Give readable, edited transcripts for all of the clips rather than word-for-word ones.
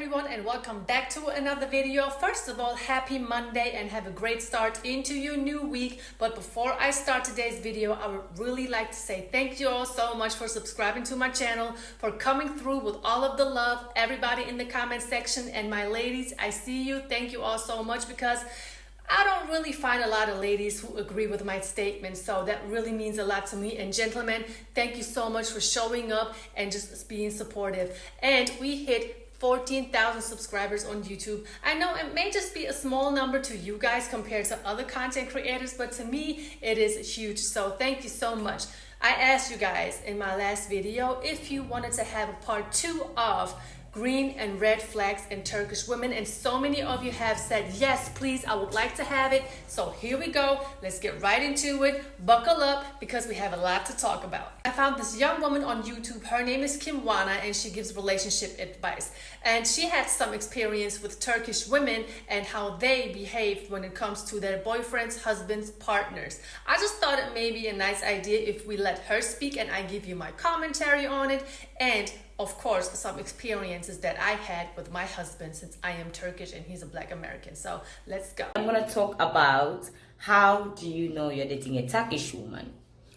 everyone, and welcome back to another video. First of all, happy Monday and have a great start into your new week. But before I start today's video, I would really like to say thank you all so much for subscribing to my channel, for coming through with all of the love, everybody in the comment section. And my ladies, I see you. Thank you all so much, because I don't really find a lot of ladies who agree with my statements, so that really means a lot to me. And gentlemen, thank you so much for showing up and just being supportive. And we hit 14,000 subscribers on YouTube. I know it may just be a small number to you guys compared to other content creators, but to me, it is huge. So thank you so much. I asked you guys in my last video if you wanted to have a part 2 of green and red flags in Turkish women, and so many of you have said yes, please, I would like to have it. So here we go, let's get right into it. Buckle up, because we have a lot to talk about. I found this young woman on YouTube. Her name is Kimwana, and she gives relationship advice, and she had some experience with Turkish women and how they behaved when it comes to their boyfriends, husbands, partners. I just thought it may be a nice idea if we let her speak and I give you my commentary on it, and of course, some experiences that I had with my husband, since I am Turkish and he's a Black American. So let's go. I'm going to talk about how do you know you're dating a Turkish woman.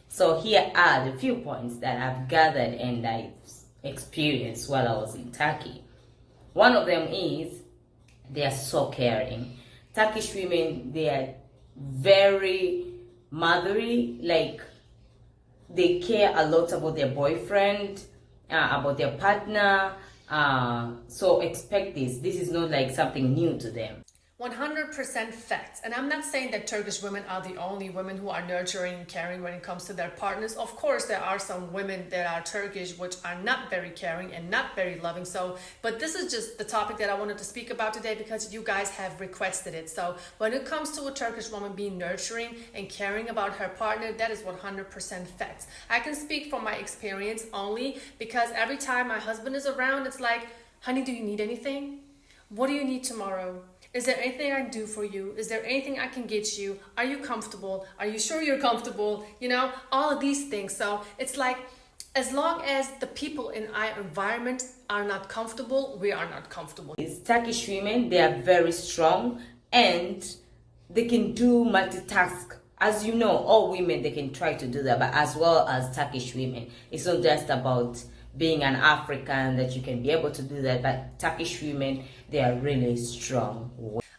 So here are the few points that I've gathered and I experienced while I was in Turkey. One of them is they are so caring. Turkish women, they are very motherly, like they care a lot about their boyfriend, about their partner, so expect this. This is not like something new to them. 100% facts. And I'm not saying that Turkish women are the only women who are nurturing and caring when it comes to their partners. Of course, there are some women that are Turkish which are not very caring and not very loving. So, but this is just the topic that I wanted to speak about today because you guys have requested it. So when it comes to a Turkish woman being nurturing and caring about her partner, that is 100% facts. I can speak from my experience only because every time my husband is around, it's like, honey, do you need anything? What do you need tomorrow? Is there anything I can do for you? Is there anything I can get you? Are you comfortable? Are you sure you're comfortable? You know, all of these things. So it's like, as long as the people in our environment are not comfortable, we are not comfortable. Turkish women, they are very strong and they can do multitask. As you know, all women, they can try to do that, but as well as Turkish women, it's not just about being an African that you can be able to do that, but Turkish women, they are really strong.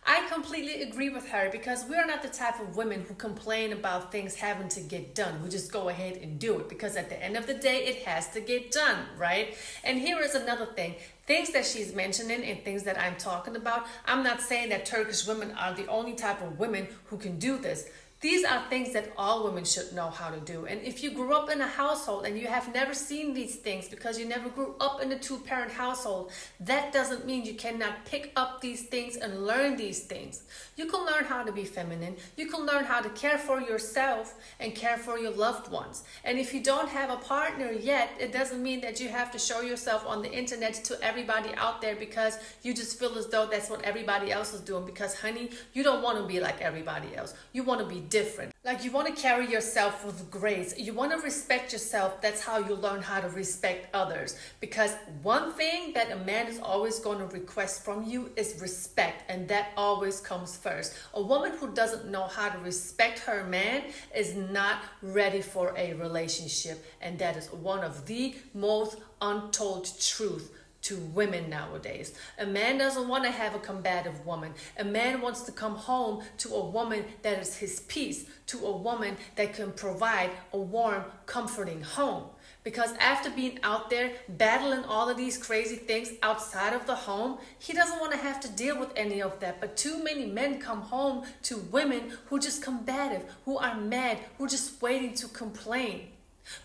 I completely agree with her, because we're not the type of women who complain about things having to get done. We just go ahead and do it, because at the end of the day, it has to get done, right? And here is another thing. Things that she's mentioning and things that I'm talking about, I'm not saying that Turkish women are the only type of women who can do this. These are things that all women should know how to do. And if you grew up in a household and you have never seen these things because you never grew up in a two-parent household, that doesn't mean you cannot pick up these things and learn these things. You can learn how to be feminine. You can learn how to care for yourself and care for your loved ones. And if you don't have a partner yet, it doesn't mean that you have to show yourself on the internet to everybody out there because you just feel as though that's what everybody else is doing. Because honey, you don't want to be like everybody else. You want to be different. Like, you want to carry yourself with grace. You want to respect yourself. That's how you learn how to respect others. Because one thing that a man is always going to request from you is respect, and that always comes first. A woman who doesn't know how to respect her man is not ready for a relationship, and that is one of the most untold truths to women nowadays. A man doesn't want to have a combative woman. A man wants to come home to a woman that is his peace, to a woman that can provide a warm, comforting home. Because after being out there battling all of these crazy things outside of the home, he doesn't want to have to deal with any of that. But too many men come home to women who are just combative, who are mad, who are just waiting to complain.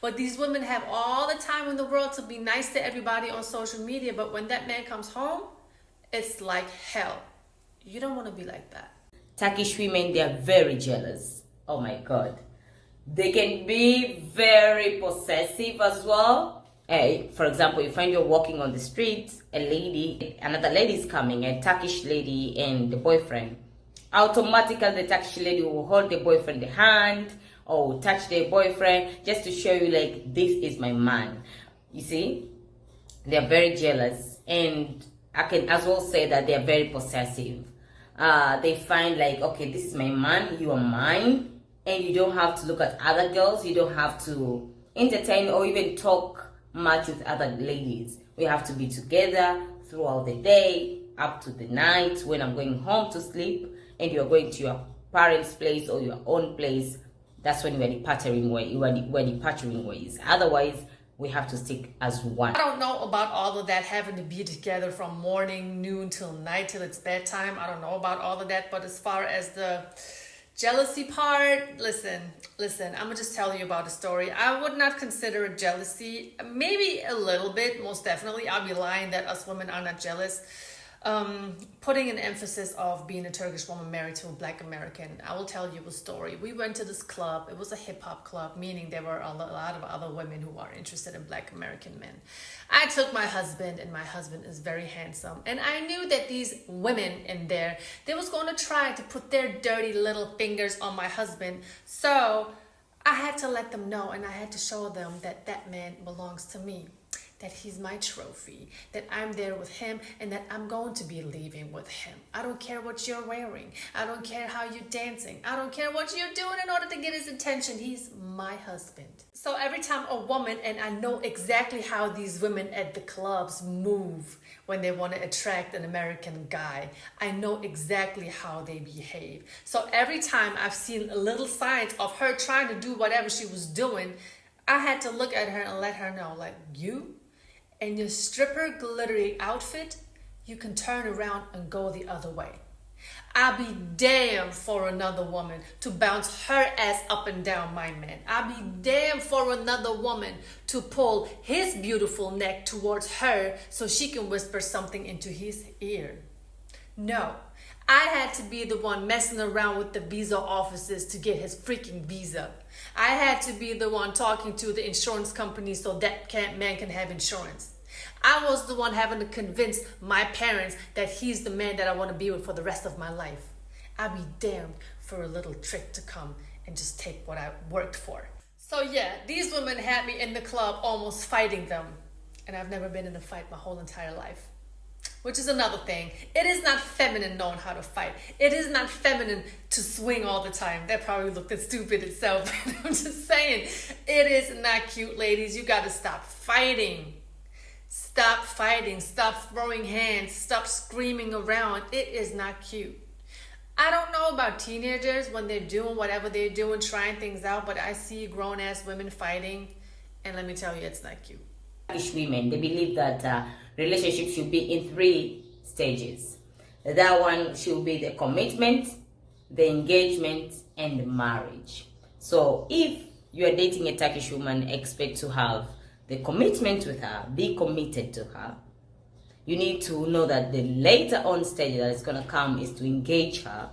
But these women have all the time in the world to be nice to everybody on social media, but when that man comes home, it's like hell. You don't want to be like that. Turkish women, they are very jealous. Oh my God. They can be very possessive as well. For example, you find you're walking on the street, another lady is coming, a Turkish lady and the boyfriend. Automatically, the Turkish lady will hold the boyfriend the hand, or touch their boyfriend just to show you, like, this is my man. You see, they're very jealous, and I can as well say that they're very possessive. They find like, okay, this is my man, you are mine, and you don't have to look at other girls, you don't have to entertain or even talk much with other ladies. We have to be together throughout the day, up to the night when I'm going home to sleep, and you're going to your parents' place or your own place. That's when we're departing ways. Otherwise, we have to stick as one. I don't know about all of that, having to be together from morning, noon till night till it's bedtime. I don't know about all of that, but as far as the jealousy part, listen, I'm gonna just tell you about a story. I would not consider it jealousy. Maybe a little bit, most definitely. I'll be lying that us women are not jealous. Putting an emphasis of being a Turkish woman married to a Black American, I will tell you a story. We went to this club. It was a hip-hop club, meaning there were a lot of other women who are interested in Black American men. I took my husband, and my husband is very handsome, and I knew that these women in there, they was going to try to put their dirty little fingers on my husband. So I had to let them know, and I had to show them that that man belongs to me, that he's my trophy, that I'm there with him, and that I'm going to be leaving with him. I don't care what you're wearing. I don't care how you're dancing. I don't care what you're doing in order to get his attention. He's my husband. So every time a woman, and I know exactly how these women at the clubs move when they want to attract an American guy. I know exactly how they behave. So every time I've seen little signs of her trying to do whatever she was doing, I had to look at her and let her know, like, you and your stripper glittery outfit, you can turn around and go the other way. I'll be damned for another woman to bounce her ass up and down my man. I'll be damned for another woman to pull his beautiful neck towards her so she can whisper something into his ear. No, I had to be the one messing around with the visa offices to get his freaking visa. I had to be the one talking to the insurance company so that man can have insurance. I was the one having to convince my parents that he's the man that I want to be with for the rest of my life. I'd be damned for a little trick to come and just take what I worked for. So yeah, these women had me in the club almost fighting them. And I've never been in a fight my whole entire life. Which is another thing. It is not feminine knowing how to fight. It is not feminine to swing all the time. That probably looked stupid itself. I'm just saying, it is not cute, ladies. You got to stop fighting. Stop fighting. Stop throwing hands. Stop screaming around. It is not cute. I don't know about teenagers when they're doing whatever they're doing, trying things out, but I see grown-ass women fighting, and let me tell you, it's not cute. Turkish women, they believe that relationship should be in 3 stages. That one should be the commitment, the engagement, and the marriage. So if you are dating a Turkish woman, expect to have the commitment with her, be committed to her. You need to know that the later on stage that is going to come is to engage her,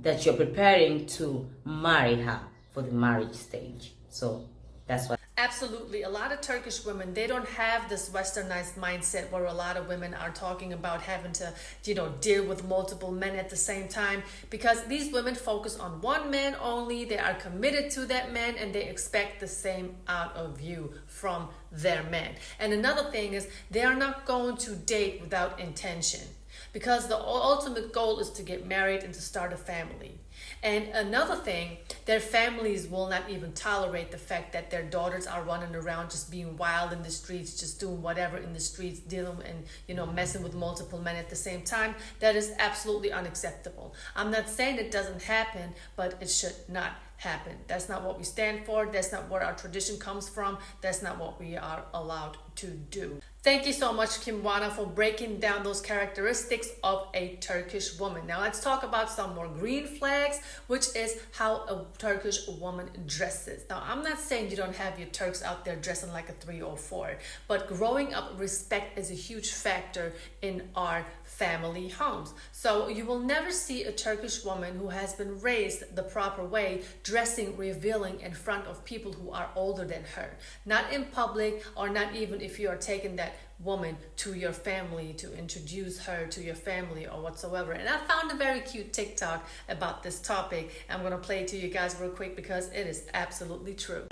that you're preparing to marry her for the marriage stage. So that's what. Absolutely. A lot of Turkish women, they don't have this westernized mindset where a lot of women are talking about having to, deal with multiple men at the same time, because these women focus on one man only. They are committed to that man and they expect the same out of you from their man. And another thing is they are not going to date without intention, because the ultimate goal is to get married and to start a family. And another thing, their families will not even tolerate the fact that their daughters are running around just being wild in the streets, just doing whatever in the streets, dealing and messing with multiple men at the same time. That is absolutely unacceptable. I'm not saying it doesn't happen, but it should not happen. That's not what we stand for. That's not where our tradition comes from. That's not what we are allowed to do. Thank you so much, Kimwana, for breaking down those characteristics of a Turkish woman. Now let's talk about some more green flags, which is how a Turkish woman dresses. Now, I'm not saying you don't have your Turks out there dressing like a 304, but growing up, respect is a huge factor in our family homes. So you will never see a Turkish woman who has been raised the proper way dressing revealing in front of people who are older than her. Not in public, or not even if you are taking that woman to your family to introduce her to your family or whatsoever. And I found a very cute TikTok about this topic. I'm going to play it to you guys real quick because it is absolutely true.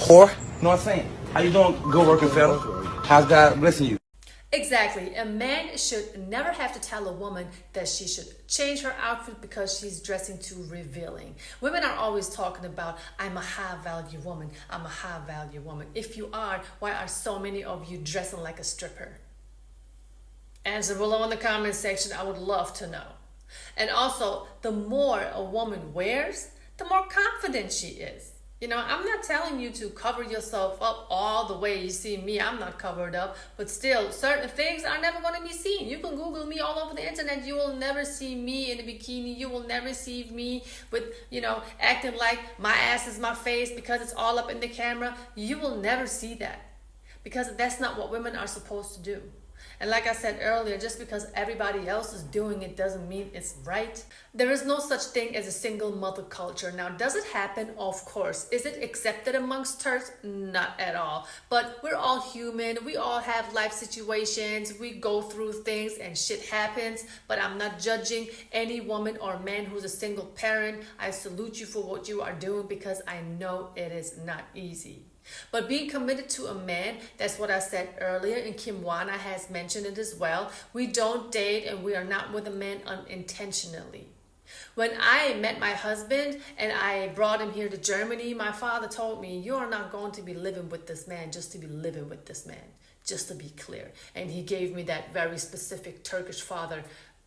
Whore, you know what I'm saying? How you doing? Good working, fella. How's God blessing you? Exactly. A man should never have to tell a woman that she should change her outfit because she's dressing too revealing. Women are always talking about, I'm a high value woman. I'm a high value woman. If you are, why are so many of you dressing like a stripper? Answer below in the comment section. I would love to know. And also, the more a woman wears, the more confident she is. You know, I'm not telling you to cover yourself up all the way. You see me, I'm not covered up, but still, certain things are never going to be seen. You can Google me all over the internet. You will never see me in a bikini. You will never see me with, acting like my ass is my face because it's all up in the camera. You will never see that because that's not what women are supposed to do. And like I said earlier, just because everybody else is doing it doesn't mean it's right. There is no such thing as a single mother culture. Now, does it happen? Of course. Is it accepted amongst Turks? Not at all. But we're all human. We all have life situations. We go through things and shit happens. But I'm not judging any woman or man who's a single parent. I salute you for what you are doing because I know it is not easy. But being committed to a man, that's what I said earlier, and Kim Wana has mentioned it as well. We don't date and we are not with a man unintentionally. When I met my husband and I brought him here to Germany, my father told me, you are not going to be living with this man just to be living with this man, just to be clear. And he gave me that very specific Turkish father,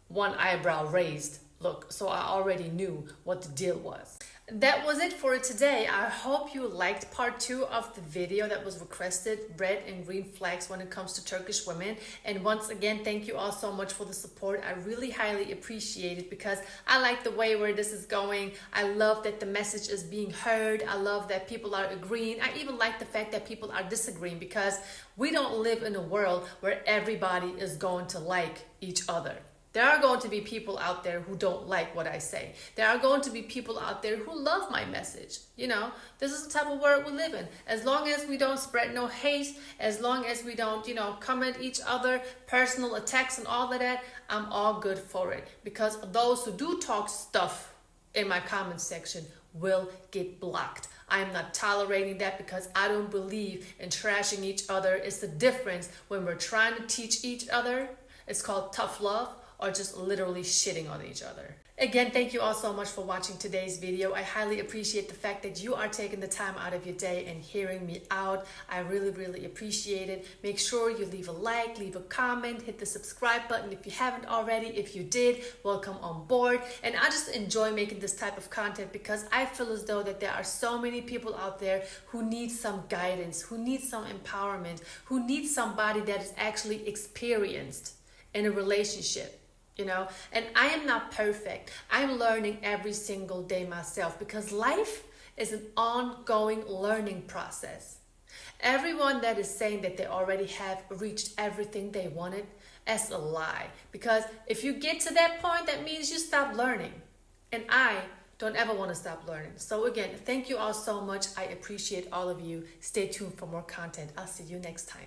one eyebrow raised look. So I already knew what the deal was. That was it for today. I hope you liked part 2 of the video that was requested, red and green flags when it comes to Turkish women. And once again, thank you all so much for the support. I really highly appreciate it because I like the way where this is going. I love that the message is being heard. I love that people are agreeing. I even like the fact that people are disagreeing because we don't live in a world where everybody is going to like each other. There are going to be people out there who don't like what I say. There are going to be people out there who love my message. This is the type of world we live in. As long as we don't spread no hate, as long as we don't, comment each other, personal attacks and all of that, I'm all good for it. Because those who do talk stuff in my comment section will get blocked. I am not tolerating that because I don't believe in trashing each other. It's the difference when we're trying to teach each other. It's called tough love. Or just literally shitting on each other. Again, thank you all so much for watching today's video. I highly appreciate the fact that you are taking the time out of your day and hearing me out. I really, really appreciate it. Make sure you leave a like, leave a comment, hit the subscribe button if you haven't already. If you did, welcome on board. And I just enjoy making this type of content because I feel as though that there are so many people out there who need some guidance, who need some empowerment, who need somebody that is actually experienced in a relationship. And I am not perfect. I'm learning every single day myself because life is an ongoing learning process. Everyone that is saying that they already have reached everything they wanted, that's a lie. Because if you get to that point, that means you stop learning. And I don't ever want to stop learning. So again, thank you all so much. I appreciate all of you. Stay tuned for more content. I'll see you next time.